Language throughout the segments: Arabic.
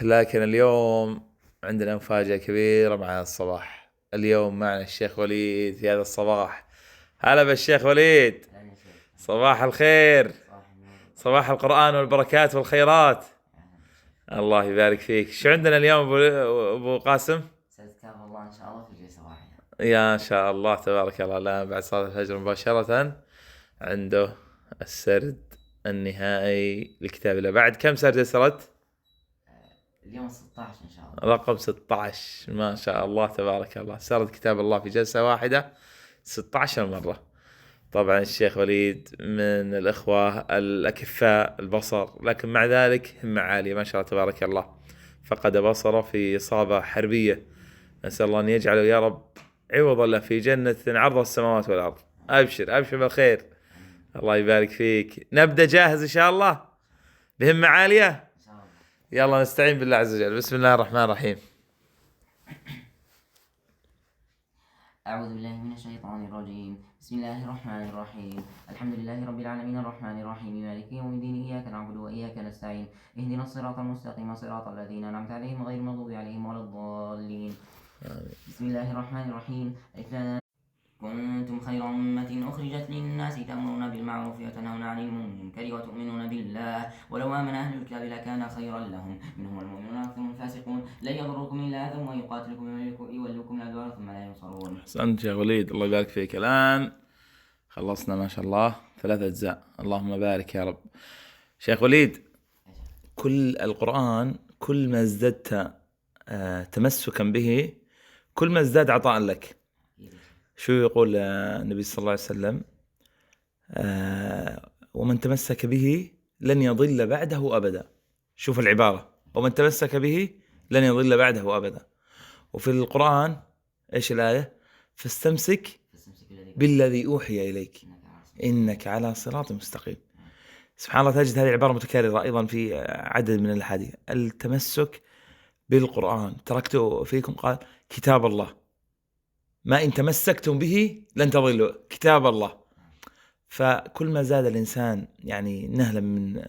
لكن اليوم عندنا مفاجأة كبيرة مع الصباح. اليوم معنا الشيخ وليد في هذا الصباح. هلا بالشيخ وليد، صباح الخير، صباح القرآن والبركات والخيرات. الله يبارك فيك. شو عندنا اليوم أبو قاسم؟ كتاب الله إن شاء الله في جلسة واحدة. يا شاء الله تبارك الله. لا بعد صلاة الفجر مباشرة عنده السرد النهائي لكتاب الله. بعد كم سرد سردت؟ اليوم 16 إن شاء الله. رقم 16 ما شاء الله تبارك الله. سرد كتاب الله في جلسة واحدة 16 مرة. طبعا الشيخ وليد من الإخوة الأكفاء البصر، لكن مع ذلك همة عالية ما شاء الله تبارك الله. فقد بصره في إصابة حربية، نسأل الله أن يجعله يا رب عوضا له في جنة عرضها السماوات والأرض. أبشر أبشر بالخير. الله يبارك فيك. نبدأ جاهز إن شاء الله بهمة عالية إن شاء الله. يلا نستعين بالله عز وجل. بسم الله الرحمن الرحيم. أعوذ بالله من الشيطان الرجيم. بسم الله الرحمن الرحيم. الحمد لله رب العالمين الرحمن الرحيم مالك يوم الدين إياك نعبد وإياك نستعين اهدنا الصراط المستقيم صراط الذين أنعمت عليهم غير المغضوب عليهم ولا الضالين. بسم الله الرحمن الرحيم. كنتم خير أمة أخرجت للناس تأمرون بالمعروف وتنهون عن المنكر وتؤمنون بالله ولو آمن أهل الكتاب لكان خيرا لهم منهم المؤمنون أكثرهم الفاسقون لا يضركم إلا أذى ويقاتلكم يولوكم الأدبار ثم لا ينصرون. أحسنت يا وليد، الله يبارك فيك. الآن خلصنا ما شاء الله 3 أجزاء، اللهم بارك يا رب. شيخ وليد، كل القرآن كل ما ازددت تمسكا به كل ما ازداد عطاء لك. شو يقول النبي صلى الله عليه وسلم؟ ومن تمسك به لن يضل بعده أبدا. شوف العبارة، ومن تمسك به لن يضل بعده أبدا. وفي القرآن إيش الآية؟ فاستمسك بالذي أوحي إليك إنك على صراط مستقيم. سبحان الله، تجد هذه العبارة متكررة أيضا في عدد من الأحاديث. التمسك بالقرآن. تركت فيكم قال كتاب الله، ما إن تمسكتم به لن تضلوا كتاب الله. فكل ما زاد الإنسان يعني نهلا من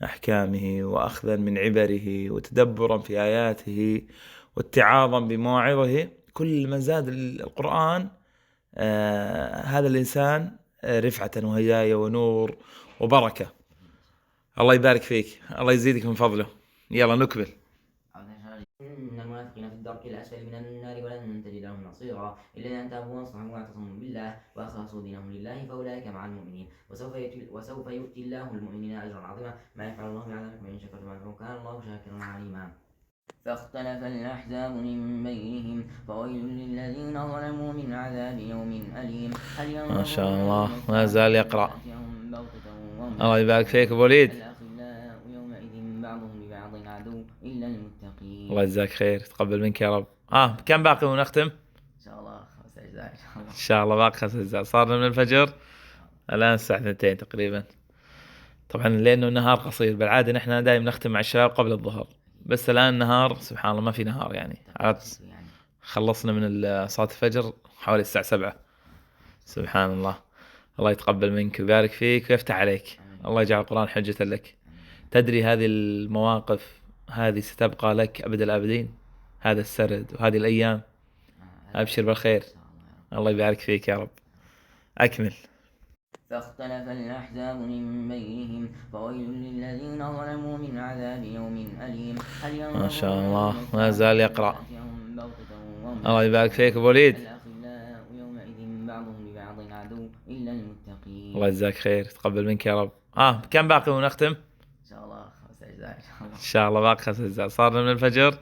أحكامه وأخذا من عبره وتدبرا في آياته واتعاظا بمواعظه، كل ما زاد القرآن هذا الإنسان رفعة وهداية ونور وبركة. الله يبارك فيك، الله يزيدك من فضله. يلا نكمل. إن المنافقين في الدرك الأسفل من النار ولن تجد لهم نصيرا إلا أن تابوا وأصلحوا واعتصموا بالله وأخلصوا دينهم لله فأولئك مع المؤمنين وسوف يؤتي الله المؤمنين أجرا عظيما ما يفعل الله بعذابكم إن شكرتم وكان الله شاكرا عليما. فاختلف الأحزاب من بينهم فويل للذين ظلموا من عذاب يوم أليم. ما شاء الله ما زال يقرأ. الله يبارك فيك أبو وليد، الأخلاء يومئذ بعضهم لبعض عدو إلا المتقين. الله يجزاك خير، تقبل منك يا رب. كم باقي ونختم؟ إن شاء الله 5 أجزاء إن شاء الله باقي 5 أجزاء. صارنا من الفجر الآن الساعة 2 تقريبا. طبعا لأنه النهار قصير، بالعادة نحن دائما نختم مع الشباب قبل الظهر، بس الآن النهار سبحان الله ما في نهار يعني. خلصنا من صلاة الفجر حوالي الساعة 7. سبحان الله. الله يتقبل منك ويبارك فيك ويفتح عليك. الله يجعل القرآن حجة لك. تدري هذه المواقف هذه ستبقى لك أبد الآبدين، هذا السرد وهذه الأيام. أبشر بالخير. الله يبارك فيك يا رب. أكمل. فاختلف الأحزاب من بينهم فويل للذين ظلموا من عذاب يوم أليم. ما شاء الله ما زال يقرأ. الله يبارك فيك أبو وليد. الأخلاء يومئذ بعضهم لبعض عدو إلا المتقين. الله يجزاك خير، تقبل منك يا رب. كم باقي ونختم؟ إن شاء الله 5 أجزاء إن شاء الله باقي 5 أجزاء. صارنا من الفجر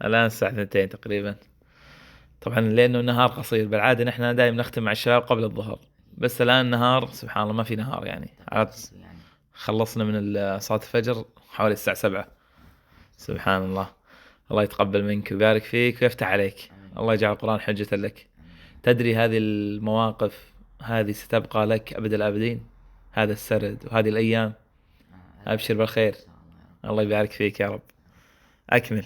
الآن الساعة 2 تقريبا. طبعا لأنه النهار قصير، بالعادة نحن دائما نختم مع الشباب قبل الظهر، بس الآن النهار سبحان الله ما في نهار يعني. خلصنا من صلاة الفجر حوالي الساعة 7. سبحان الله. الله يتقبل منك ويبارك فيك ويفتح عليك. الله يجعل القرآن حجة لك. تدري هذه المواقف هذه ستبقى لك أبد الآبدين، هذا السرد وهذه الأيام. أبشر بالخير. الله يبارك فيك يا رب. أكمل.